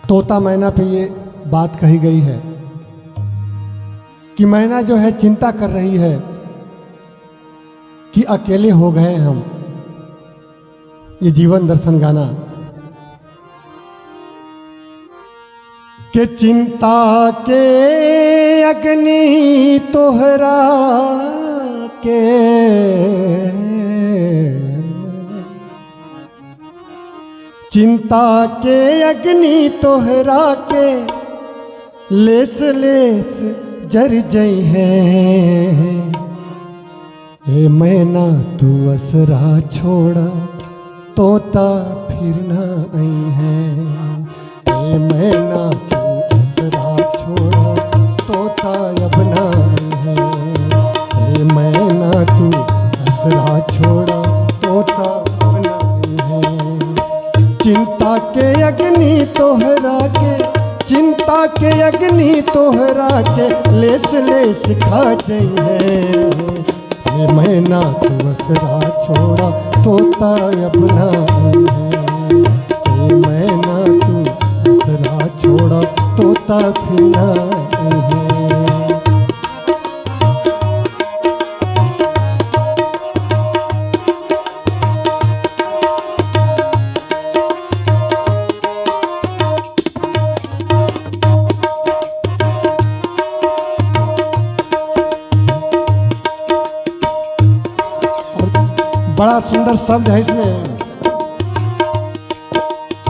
तोता मैना पे ये बात कही गई है कि मैना जो है चिंता कर रही है कि अकेले हो गए हम। ये जीवन दर्शन गाना के चिंता के अग्नि तोहरा के चिंता के अग्नि तोहरा के लेस लेस जर जई है। ए मैना तू असरा छोड़ा तोता फिर ना आई है। ए मैना तू असरा छोड़ा तोता अब ना आई है। ए मैना तू असरा छोड़ा तोता अब ना आई है। चिंता के अग्नि तोहरा के चिंता के अग्नि तोहरा के लेस लेस खा जई है। मैना तू असरा छोड़ा तोता अब ना आई है। मैना तू असरा छोड़ा तोता फिर ना आई है। बड़ा सुंदर शब्द है इसमें।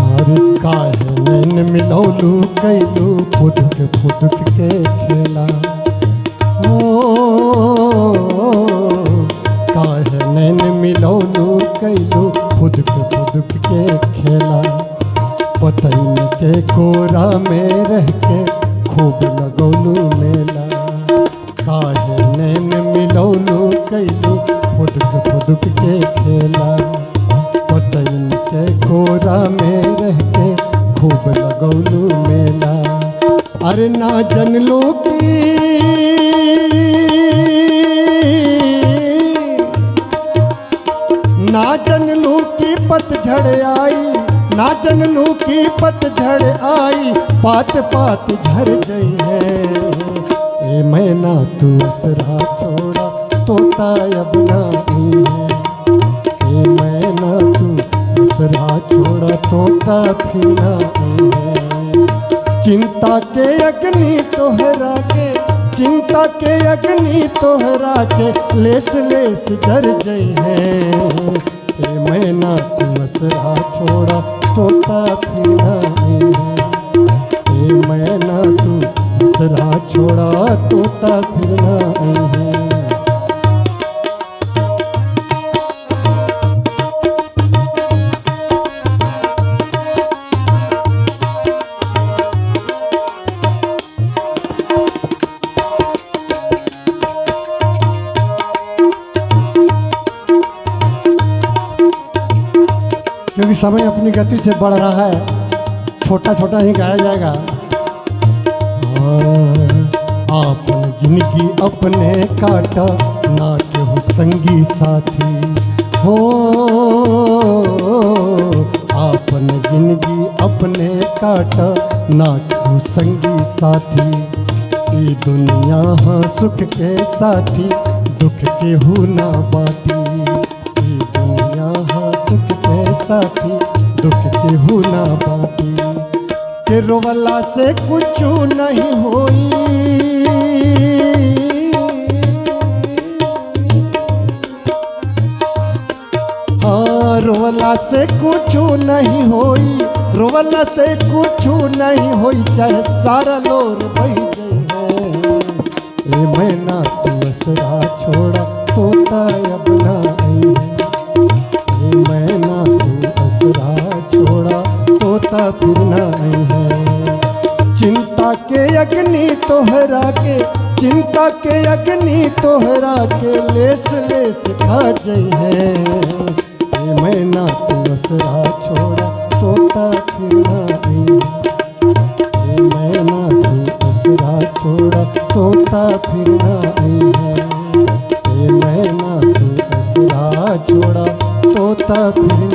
अरे काहे नैन मिलौलू कैलू फुदक फुदक के खेला। ओ काहे नैन मिलौलू कैलू फुदक फुदक के खेला। पतैन के कोरा में रह के खूब लगौलू मेला। काहे नैन मिलौलू कैलू फुदक फुदक के खेला। पतैन के कोरा में रह के खूब लगौलू मेला। अरे ना जनलो की ना जनलू की पतझड़ आई। ना जनलू की पतझड़ आई पात पात झर गई है। ए मैना तू असरा छोड़ा तोता अब ना आई है। ए मैना तू असरा छोड़ा तोता फिर ना आई है। चिंता के अग्नि तोहरा के चिंता के अग्नि तोहरा के लेस लेस जर जई है। ए मैना तू असरा छोड़ा तोता फिर ना आई है। ए मैना तू असरा छोड़ा तोता फिर ना आई है। क्योंकि समय अपनी गति से बढ़ रहा है, छोटा छोटा ही गाया जाएगा। आपन जिंदगी अपने काटा ना केहू संगी साथी हो। आपन जिंदगी अपने काटा ना केहू संगी साथी। ये दुनिया हाँ सुख के साथी दुख केहू ना बाटी। ये दुनिया हाँ सुख के साथी दुख केहू ना बाटी। के रोवला से कुछ नहीं होई। हाँ रोवला से कुछ नहीं होई। रोवला से कुछ नहीं होई चाहे सारा लोर बह गई है। ए मैना तू असरा छोड़ा तोता अब ना आई है। ए मैना तू असरा छोड़ा तोता फिर ना आई है। चिंता के अग्नि तोहरा के चिंता के अग्नि तोहरा के लेस लेस खा जई है। ए मैना तू असरा छोड़ा तोता फिर ना आई है। ए मैना तू असरा छोड़ा तोता फिर ना आई है। ए मैना तू असरा छोड़ा तोता फिर